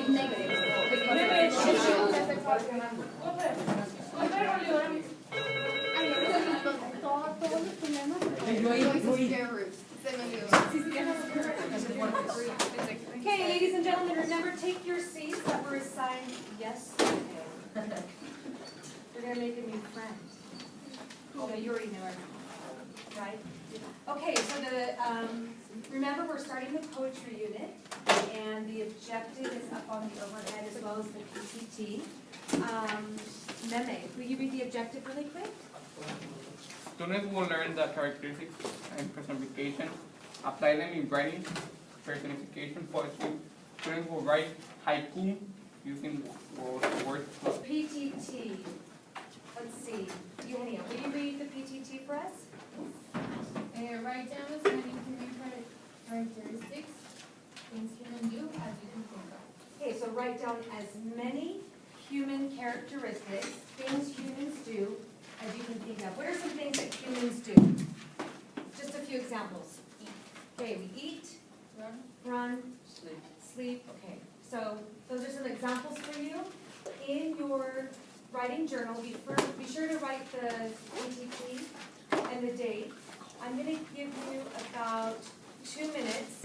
Okay, ladies and gentlemen, remember, take your seats that were assigned yesterday. We're going to make a new friend. Oh, you already know her, right? Okay, so remember, we're starting the poetry unit, and the objective is up on the overhead as well as the PPT. Meme, will you read the objective really quick? Students will learn the characteristics and personification, apply them in writing, personification poetry. Students will write haiku using words. PTT. Let's see. Eugenia, will you read the PTT for us? Write down as many human characteristics things human do as you can think of. Okay, so write down as many human characteristics, things humans do, as you can think of. What are some things that humans do? Just a few examples. Okay, we eat, run, sleep. Okay, so those are some examples for you. In your writing journal, be sure to write the PTT and the date. I'm going to give you about 2 minutes.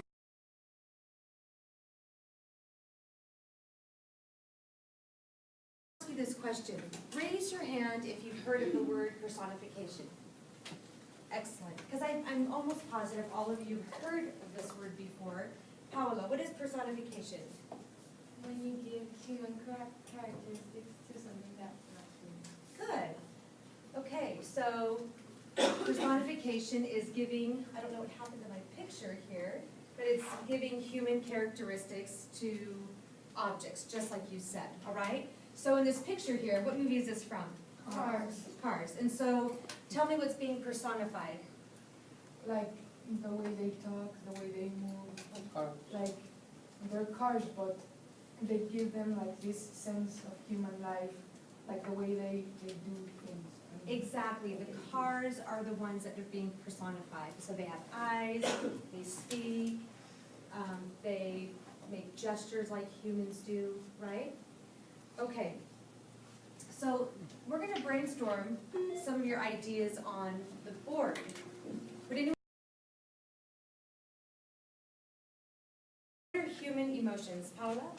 Ask you this question. Raise your hand if you've heard of the word personification. Excellent. Because I'm almost positive all of you have heard of this word before. Paola, what is personification? When you give human characteristics to something that's not human. Good. Okay, so personification is giving, I don't know what happened to my picture here, but it's giving human characteristics to objects, just like you said, all right? So in this picture here, what movie is this from? Cars. Cars. And so tell me what's being personified. Like the way they talk, the way they move, Cars. like they're cars, but they give them like this sense of human life, like the way they do things. Exactly, the cars are the ones that are being personified. So they have eyes, they speak, they make gestures like humans do, right? Okay, so we're going to brainstorm some of your ideas on the board. Would anyone? What are human emotions, Paula?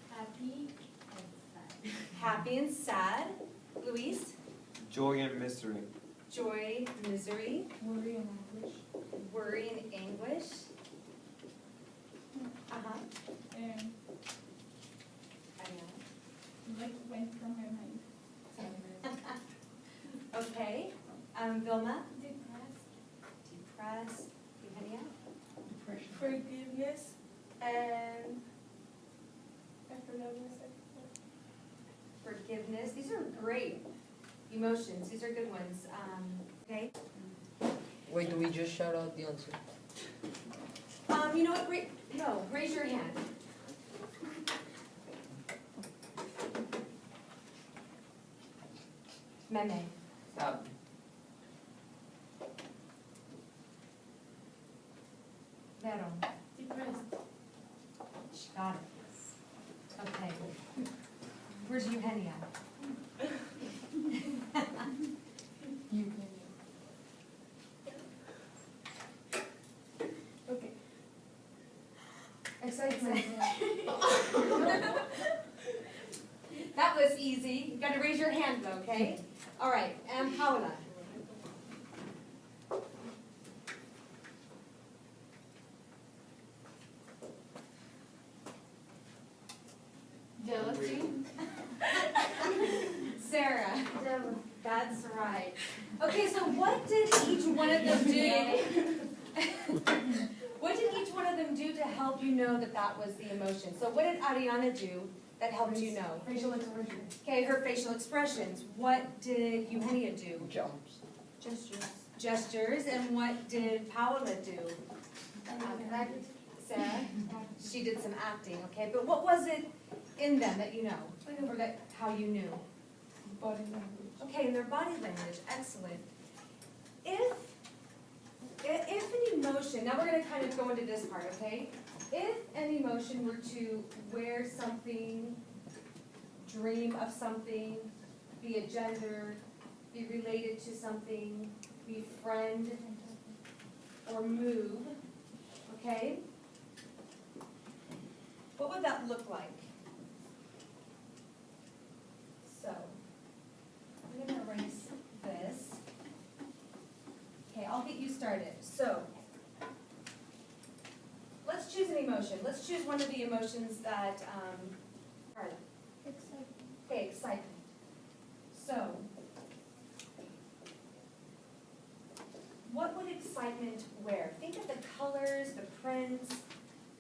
Happy and sad. Happy and sad. Luis? Joy and mystery. Joy, misery, Worry and anguish. worry and anguish. Uh-huh. Like went from her mind. Okay. Vilma? Depressed. Depressed. Eugenia? Depression. Forgiveness and I forgot what I said. Forgiveness. These are great emotions. These are good ones. Okay. Wait, do we just shout out the answer? You know what? No, raise your hand. Meme. Sad. Vero. Depressed. She got it. Okay. Where's Eugenia? You can. Okay. Excitement. That was easy. You got to raise your hand though, okay? All right, and Paola. Jealousy. Sarah. That's right. Okay, so what did each one of them do? What did each one of them do to help you know that that was the emotion? So what did Ariana do that helped you know? Facial expression. Okay, her facial expressions. What did Eugenia do? Jumps. Gestures. Gestures. And what did Paola do? Sarah? She did some acting, okay? But what was it in them that you know? Or that how you knew? Body language. Okay, and their body language. Excellent. If an emotion, now we're going to kind of go into this part, okay? If an emotion were to wear something, dream of something, be a gender, be related to something, befriend, or move, okay? What would that look like? So, I'm gonna erase this. Okay, I'll get you started. So, let's choose an emotion. Let's choose one of the emotions that, Carla. Excitement. Okay, excitement. So, what would excitement wear? Think of the colors, the prints,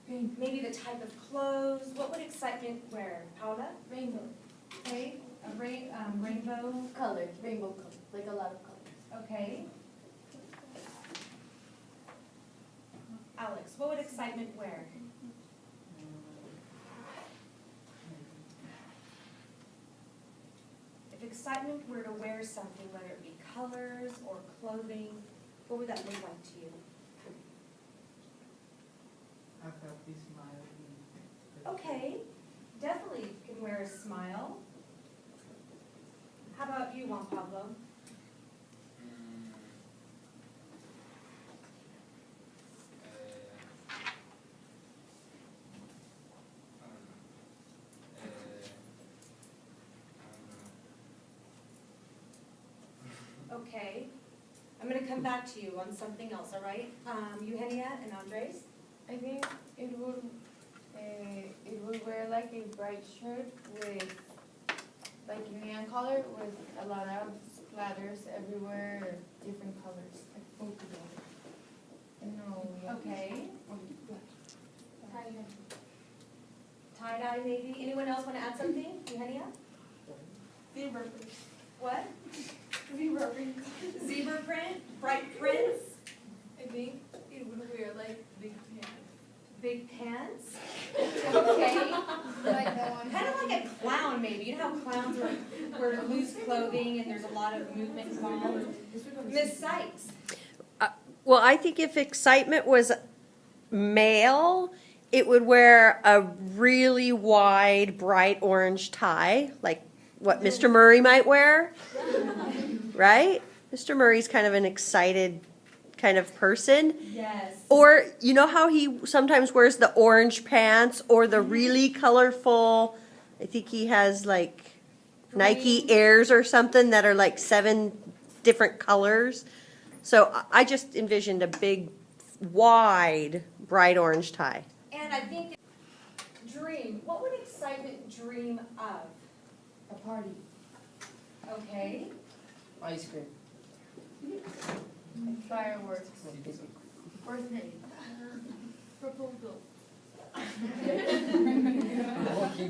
Pink. maybe the type of clothes. What would excitement wear? Paula? Rainbow. Okay, a rainbow. Colors, rainbow colors, like a lot of colors. Okay. Alex, what would excitement wear? If excitement were to wear something, whether it be colors or clothing, what would that look like to you? A happy smile. Okay, definitely can wear a smile. How about you, Juan Pablo? Okay, I'm gonna come back to you on something else, all right? Eugenia and Andres? I think it would wear like a bright shirt with like a neon color with a lot of splatters everywhere, different colors, like polka dot. No. Yeah. Okay. Tie-dye. Tie-dye maybe? Anyone else wanna add something? Eugenia? Zebra print. What? Zebra print. Zebra print? Bright prints? I think it would wear like big pants. Big pants? Okay. Like that one. Kind of like a clown maybe. You know how clowns wear loose clothing and there's a lot of movement involved? Miss Sykes? Well, I think if excitement was male, it would wear a really wide, bright orange tie, like what Mr. Murray might wear, right? Mr. Murray's kind of an excited kind of person. Yes. Or, you know how he sometimes wears the orange pants or the really colorful, I think he has like Nike Airs or something that are like 7 different colors. So I just envisioned a big, wide, bright orange tie. And I think dream. What would excitement dream of? A party. Okay. Ice cream. Fireworks. Birthday. Proposal.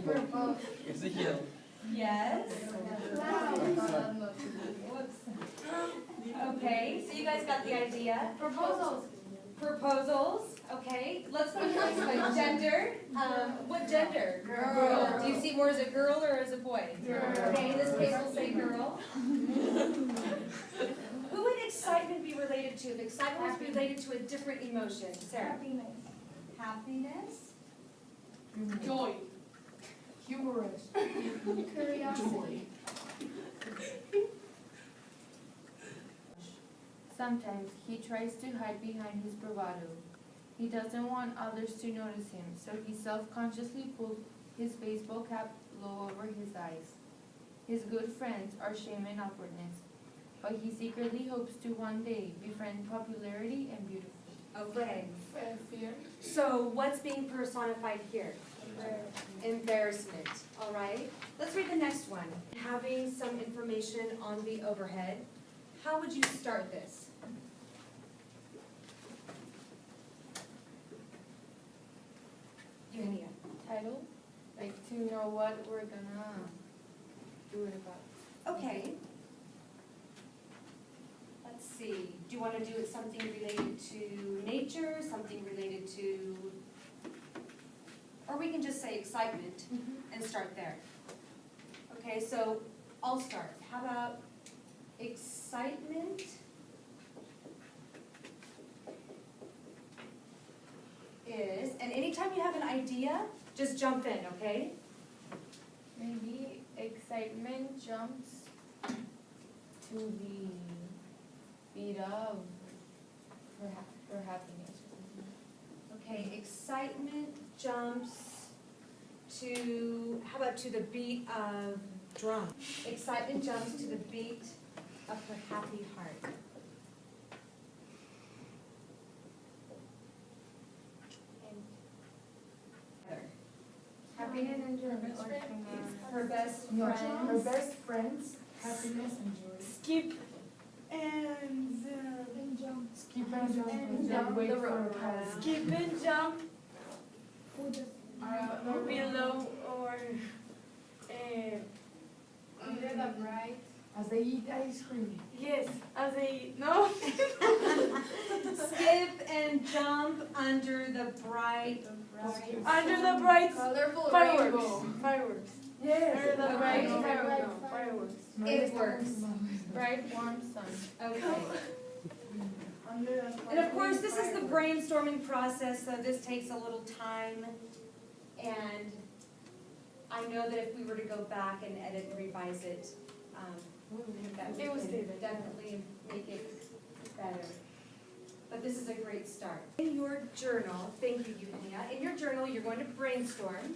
Proposal. It's a hill. Yes. Okay, so you guys got the idea. Proposals. Proposals, okay. Let's go to the next one. Gender. What gender? Girl. Do you see more as a girl or as a boy? Girl. Okay, in this case we'll say girl. Who would excitement be related to? If excitement was related to a different emotion. Sarah? Happiness. Happiness. Joy. Humorous. Curiosity. Sometimes he tries to hide behind his bravado. He doesn't want others to notice him, so he self-consciously pulls his baseball cap low over his eyes. His good friends are shame and awkwardness, but he secretly hopes to one day befriend popularity and beauty. Okay. Fear. So what's being personified here? Embarrassment. All right. Let's read the next one. Having some information on the overhead. How would you start this? Eugenia. Title? Like to know what we're gonna do it about. Okay. Let's see. Do you want to do it something related to nature, something related to, or we can just say excitement and start there. Okay, so I'll start. How about excitement is, and anytime anytime you have an idea, just jump in, okay? Maybe excitement jumps to the beat of for happiness or something. Okay, excitement jumps to, how about to the beat of drum? Excitement jumps to the beat of her happy heart. Happiness and joy. Her best No, friend. her best friends, happiness and joy. Skip and jump. Skip and jump. And then jump wait the for rope. a pause. Skip and jump Below or under the bright. As they eat ice cream. yes, as a no. Skip and jump under the bright Colorful fireworks. Fireworks. Yes. Under the bright fireworks. It works. Bright warm sun. Okay. Under the And of course, this is the brainstorming process, so this takes a little time. And I know that if we were to go back and edit and revise it, that we could definitely make it better. But this is a great start. In your journal, thank you, Eugenia, in your journal, you're going to brainstorm.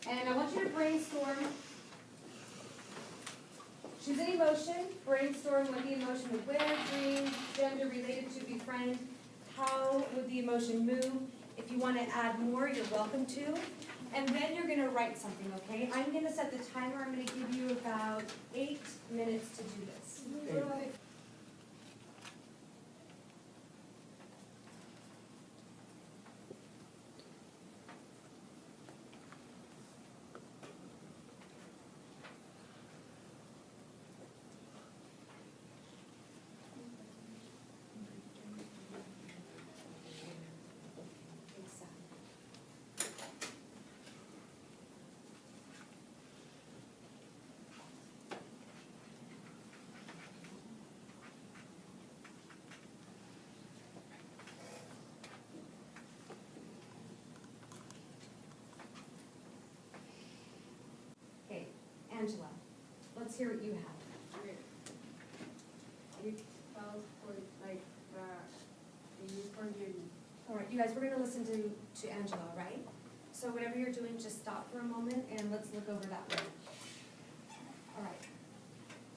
And I want you to brainstorm, choose an emotion, brainstorm what the emotion would wear, dream, gender, related to, befriend. How would the emotion move? If you want to add more, you're welcome to. And then you're going to write something, okay? I'm going to set the timer. I'm going to give you about 8 minutes to do this. Okay, Angela, let's hear what you have. It calls for like you forgive me. All right, you guys, we're going to listen to Angela, right? So whatever you're doing, just stop for a moment and let's look over that word. All right.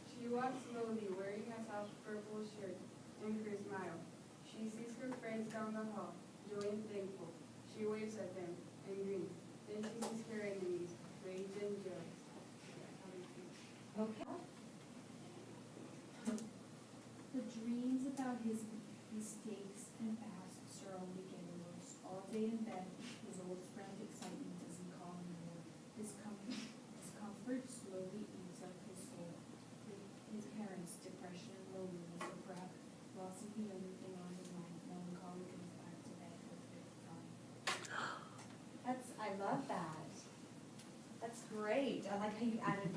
She walks slowly, wearing a soft purple shirt and her smile. She sees her friends down the hall, joy and thankful. She waves at them and grins. Then she sees her enemies, rage and joy. Okay. The dreams about his mistakes and past are only getting worse. All day in bed, his old friend excitement doesn't call anymore. Discomfort slowly eats up his soul. His parents' depression and loneliness, or perhaps loss of the only thing on his mind. Melancholy comes back to bed for the fifth time. I love that. That's great. I like how you added